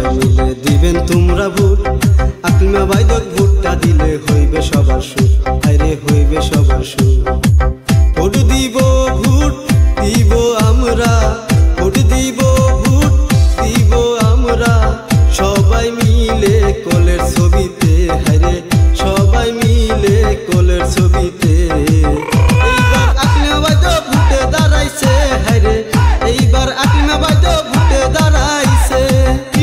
সবাই মিলে দিবেন তোমরা ভোট। আকলিমা বাইদক ভোটটা দিলে হইবে সবার সুখ, আরে হইবে সবার সুখ। ভোট দিব ভোট দিব আমরা, ভোট দিব ভোট দিব আমরা, সবাই মিলে কোলের ছবিতে, হায়রে সবাই মিলে কোলের ছবিতে। এইবার আকলিমা বাইদক ভোটে দাঁড়াইছে, হায়রে এইবার আকলিমা বাইদক ভোটে দাঁড়াইছে।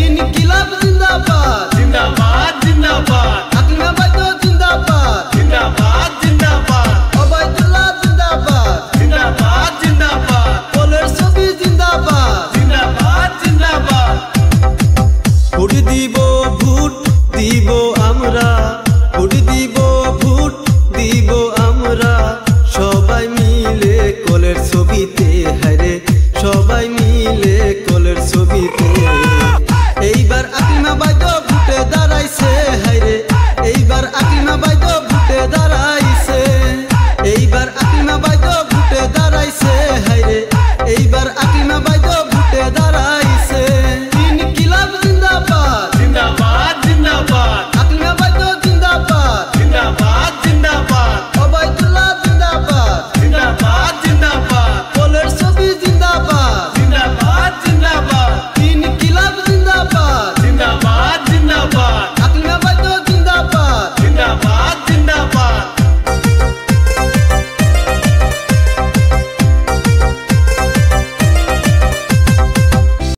ইনকিলাব জিন্দাবাদ জিন্দাবাদ জিন্দাবাদ, আকলিমা বাইদক জিন্দাবাদ জিন্দাবাদ জিন্দাবাদ, ওবায়দুল্লাহ জিন্দাবাদ জিন্দাবাদ জিন্দাবাদ, কোলের ছবি জিন্দাবাদ। জিন্দাবাদ জিন্দাবাদ। ভোট দিব ভোট দিব